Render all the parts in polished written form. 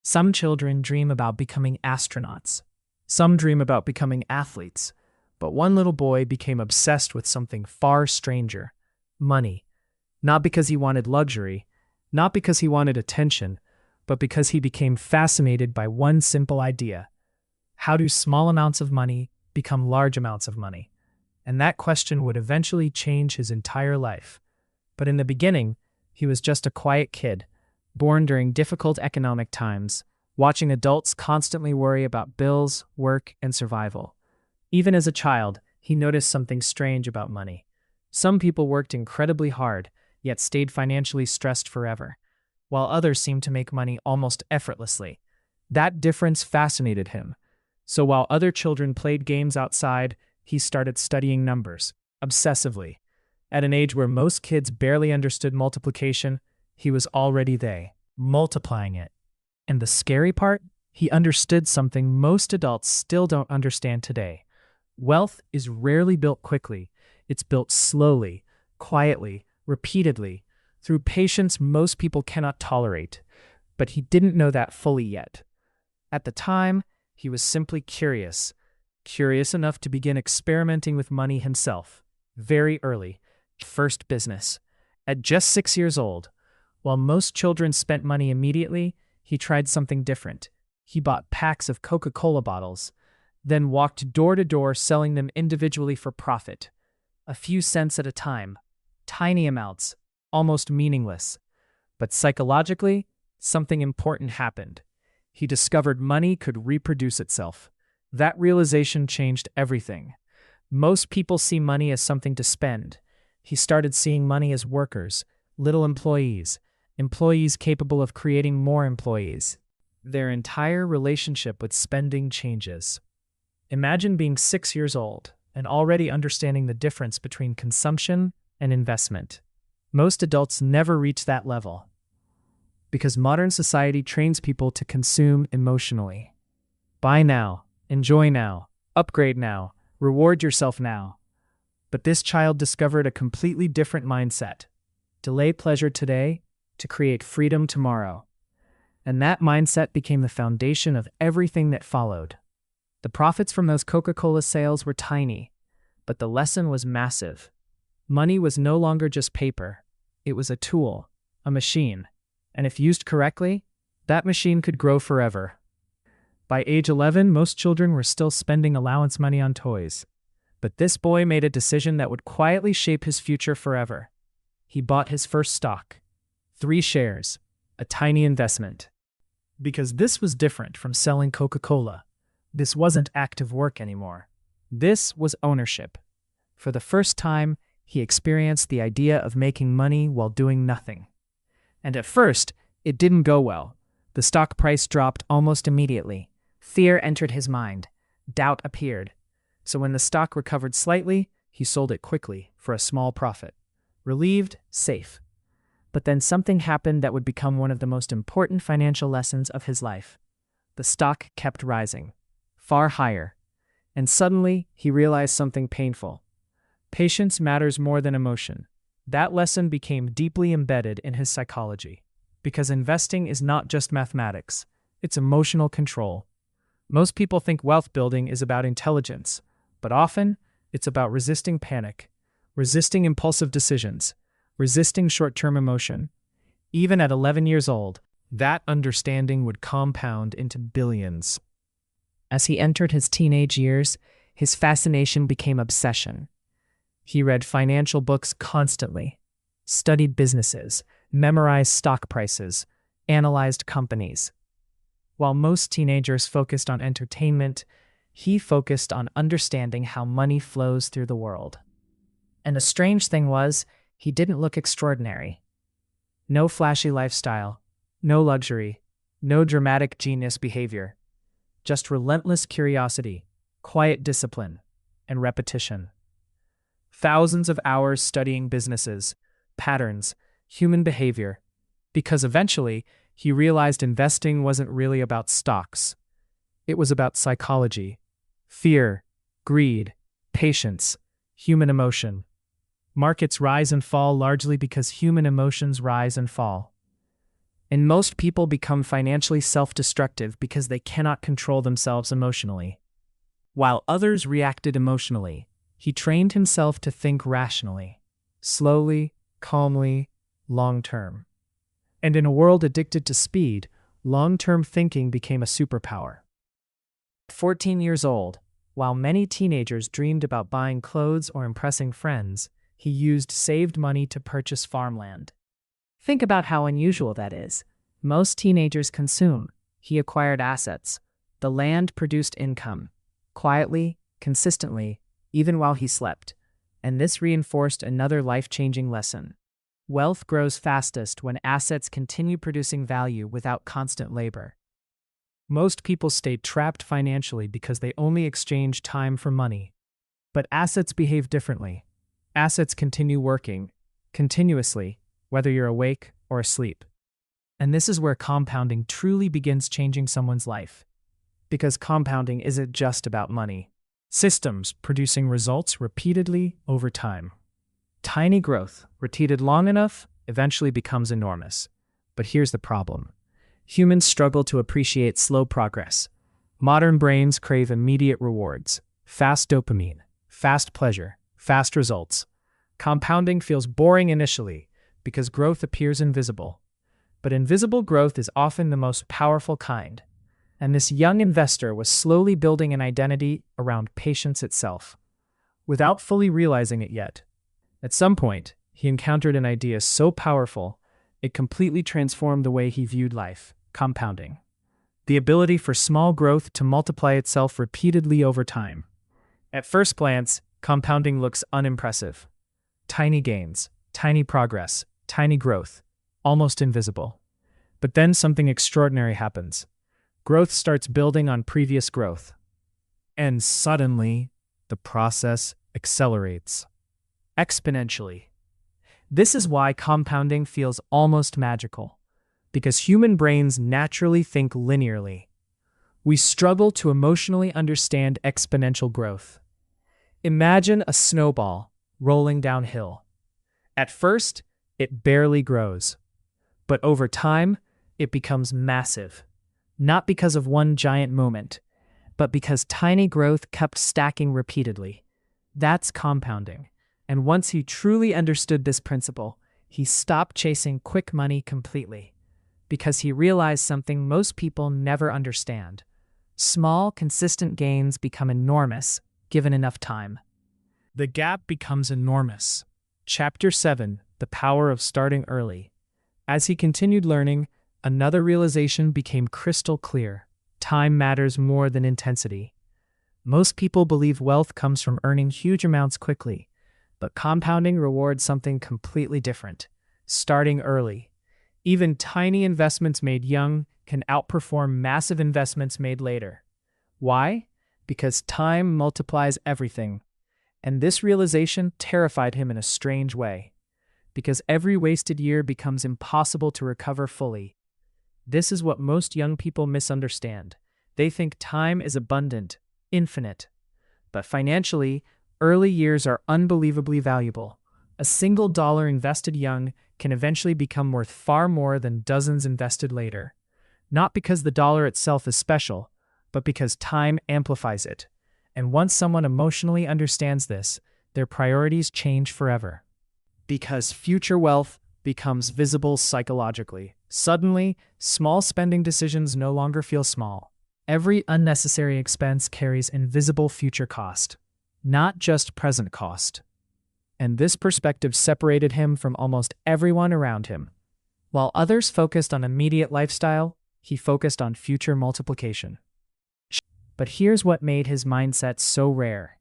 Some children dream about becoming astronauts. Some dream about becoming athletes. But one little boy became obsessed with something far stranger: money. Not because he wanted luxury, not because he wanted attention, but because he became fascinated by one simple idea. How do small amounts of money become large amounts of money? And that question would eventually change his entire life. But in the beginning, he was just a quiet kid, born during difficult economic times, watching adults constantly worry about bills, work, and survival. Even as a child, he noticed something strange about money. Some people worked incredibly hard, yet stayed financially stressed forever, while others seemed to make money almost effortlessly. That difference fascinated him. So while other children played games outside, he started studying numbers, obsessively. At an age where most kids barely understood multiplication, he was already multiplying it. And the scary part? He understood something most adults still don't understand today. Wealth is rarely built quickly. It's built slowly, quietly, repeatedly, through patience most people cannot tolerate. But he didn't know that fully yet. At the time, he was simply curious enough to begin experimenting with money himself. Very early, first business. At just 6 years old, while most children spent money immediately, he tried something different. He bought packs of Coca-Cola bottles, then walked door to door selling them individually for profit. A few cents at a time. Tiny amounts, almost meaningless. But psychologically, something important happened. He discovered money could reproduce itself. That realization changed everything. Most people see money as something to spend. He started seeing money as workers, little employees capable of creating more employees. Their entire relationship with spending changes. Imagine being 6 years old and already understanding the difference between consumption and investment. Most adults never reach that level because modern society trains people to consume emotionally. Buy now, enjoy now, upgrade now, reward yourself now. But this child discovered a completely different mindset. Delay pleasure today to create freedom tomorrow. And that mindset became the foundation of everything that followed. The profits from those Coca-Cola sales were tiny, but the lesson was massive. Money was no longer just paper. It was a tool, a machine. And if used correctly, that machine could grow forever. By age 11, most children were still spending allowance money on toys. But this boy made a decision that would quietly shape his future forever. He bought his first stock. 3 shares, a tiny investment. Because this was different from selling Coca-Cola. This wasn't active work anymore. This was ownership. For the first time, he experienced the idea of making money while doing nothing. And at first, it didn't go well. The stock price dropped almost immediately. Fear entered his mind. Doubt appeared. So when the stock recovered slightly, he sold it quickly for a small profit. Relieved, safe. But then something happened that would become one of the most important financial lessons of his life. The stock kept rising, far higher. And suddenly, he realized something painful. Patience matters more than emotion. That lesson became deeply embedded in his psychology. Because investing is not just mathematics, it's emotional control. Most people think wealth building is about intelligence, but often it's about resisting panic, resisting impulsive decisions, resisting short-term emotion. Even at 11 years old, that understanding would compound into billions. As he entered his teenage years, his fascination became obsession. He read financial books constantly, studied businesses, memorized stock prices, analyzed companies. While most teenagers focused on entertainment, he focused on understanding how money flows through the world. And the strange thing was, he didn't look extraordinary. No flashy lifestyle, no luxury, no dramatic genius behavior. Just relentless curiosity, quiet discipline, and repetition. Thousands of hours studying businesses, patterns, human behavior, because eventually he realized investing wasn't really about stocks. It was about psychology, fear, greed, patience, human emotion. Markets rise and fall largely because human emotions rise and fall. And most people become financially self-destructive because they cannot control themselves emotionally. While others reacted emotionally, he trained himself to think rationally, slowly, calmly, long-term. And in a world addicted to speed, long-term thinking became a superpower. At 14 years old, while many teenagers dreamed about buying clothes or impressing friends, he used saved money to purchase farmland. Think about how unusual that is. Most teenagers consume. He acquired assets. The land produced income, quietly, consistently, even while he slept. And this reinforced another life-changing lesson. Wealth grows fastest when assets continue producing value without constant labor. Most people stay trapped financially because they only exchange time for money. But assets behave differently. Assets continue working, continuously, whether you're awake or asleep. And this is where compounding truly begins changing someone's life. Because compounding isn't just about money. Systems producing results repeatedly over time. Tiny growth, repeated long enough, eventually becomes enormous. But here's the problem. Humans struggle to appreciate slow progress. Modern brains crave immediate rewards, fast dopamine, fast pleasure, fast results. Compounding feels boring initially because growth appears invisible. But invisible growth is often the most powerful kind. And this young investor was slowly building an identity around patience itself, without fully realizing it yet. At some point, he encountered an idea so powerful, it completely transformed the way he viewed life: compounding. The ability for small growth to multiply itself repeatedly over time. At first glance, compounding looks unimpressive. Tiny gains, tiny progress, tiny growth, almost invisible. But then something extraordinary happens. Growth starts building on previous growth. And suddenly, the process accelerates. Exponentially. This is why compounding feels almost magical. Because human brains naturally think linearly. We struggle to emotionally understand exponential growth. Imagine a snowball rolling downhill. At first, it barely grows. But over time, it becomes massive. Not because of one giant moment, but because tiny growth kept stacking repeatedly. That's compounding. And once he truly understood this principle, he stopped chasing quick money completely. Because he realized something most people never understand. Small, consistent gains become enormous, given enough time. The gap becomes enormous. Chapter 7, The Power of Starting Early. As he continued learning, another realization became crystal clear. Time matters more than intensity. Most people believe wealth comes from earning huge amounts quickly, but compounding rewards something completely different: starting early. Even tiny investments made young can outperform massive investments made later. Why? Because time multiplies everything. And this realization terrified him in a strange way. Because every wasted year becomes impossible to recover fully. This is what most young people misunderstand. They think time is abundant, infinite. But financially, early years are unbelievably valuable. A single dollar invested young can eventually become worth far more than dozens invested later. Not because the dollar itself is special, but because time amplifies it. And once someone emotionally understands this, their priorities change forever. Because future wealth becomes visible psychologically. Suddenly, small spending decisions no longer feel small. Every unnecessary expense carries invisible future cost, not just present cost. And this perspective separated him from almost everyone around him. While others focused on immediate lifestyle, he focused on future multiplication. But here's what made his mindset so rare.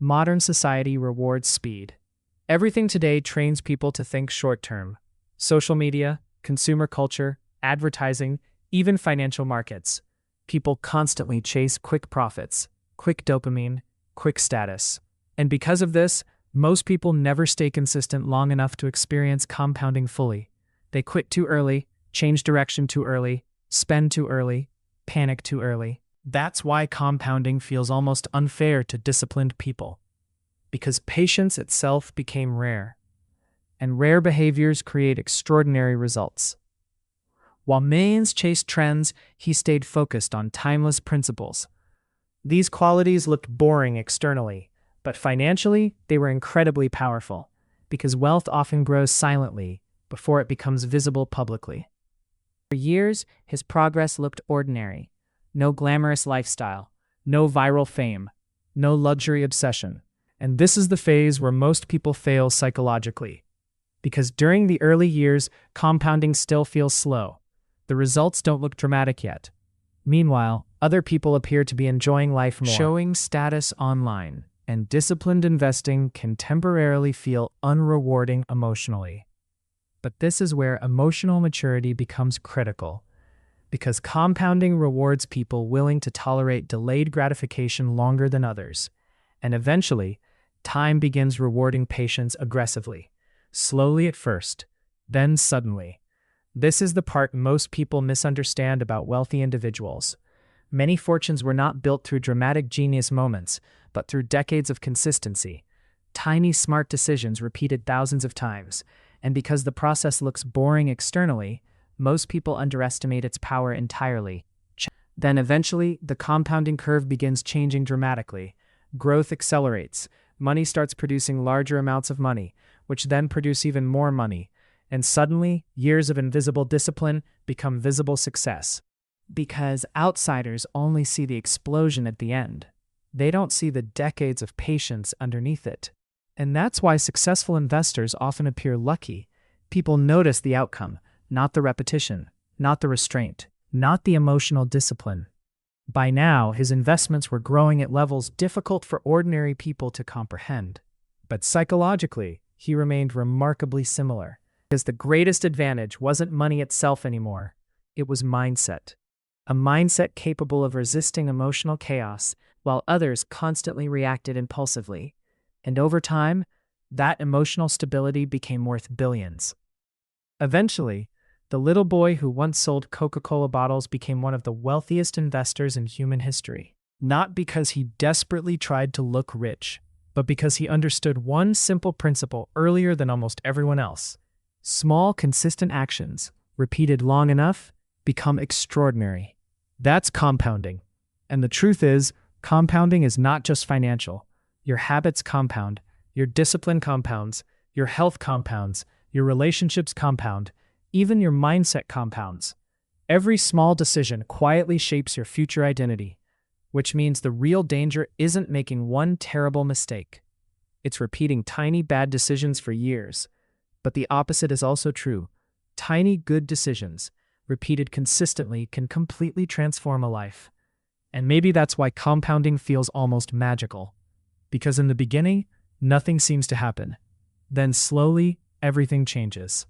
Modern society rewards speed. Everything today trains people to think short-term. Social media, consumer culture, advertising, even financial markets. People constantly chase quick profits, quick dopamine, quick status. And because of this, most people never stay consistent long enough to experience compounding fully. They quit too early, change direction too early, spend too early, panic too early. That's why compounding feels almost unfair to disciplined people. Because patience itself became rare. And rare behaviors create extraordinary results. While millions chased trends, he stayed focused on timeless principles. These qualities looked boring externally, but financially, they were incredibly powerful, because wealth often grows silently before it becomes visible publicly. For years, his progress looked ordinary. No glamorous lifestyle, no viral fame, no luxury obsession. And this is the phase where most people fail psychologically. Because during the early years, compounding still feels slow. The results don't look dramatic yet. Meanwhile, other people appear to be enjoying life more. Showing status online and disciplined investing can temporarily feel unrewarding emotionally. But this is where emotional maturity becomes critical, because compounding rewards people willing to tolerate delayed gratification longer than others. And eventually, time begins rewarding patience aggressively, slowly at first, then suddenly. This is the part most people misunderstand about wealthy individuals. Many fortunes were not built through dramatic genius moments, but through decades of consistency. Tiny, smart decisions repeated thousands of times. And because the process looks boring externally, most people underestimate its power entirely. Then eventually, the compounding curve begins changing dramatically. Growth accelerates. Money starts producing larger amounts of money, which then produce even more money. And suddenly, years of invisible discipline become visible success. Because outsiders only see the explosion at the end. They don't see the decades of patience underneath it. And that's why successful investors often appear lucky. People notice the outcome, not the repetition, not the restraint, not the emotional discipline. By now, his investments were growing at levels difficult for ordinary people to comprehend. But psychologically, he remained remarkably similar. Because the greatest advantage wasn't money itself anymore. It was mindset. A mindset capable of resisting emotional chaos, while others constantly reacted impulsively. And over time, that emotional stability became worth billions. Eventually, the little boy who once sold Coca-Cola bottles became one of the wealthiest investors in human history. Not because he desperately tried to look rich, but because he understood one simple principle earlier than almost everyone else. Small, consistent actions, repeated long enough, become extraordinary. That's compounding. And the truth is, compounding is not just financial. Your habits compound, your discipline compounds, your health compounds, your relationships compound, even your mindset compounds. Every small decision quietly shapes your future identity, which means the real danger isn't making one terrible mistake. It's repeating tiny bad decisions for years. But the opposite is also true. Tiny good decisions, repeated consistently, can completely transform a life. And maybe that's why compounding feels almost magical. Because in the beginning, nothing seems to happen. Then slowly, everything changes.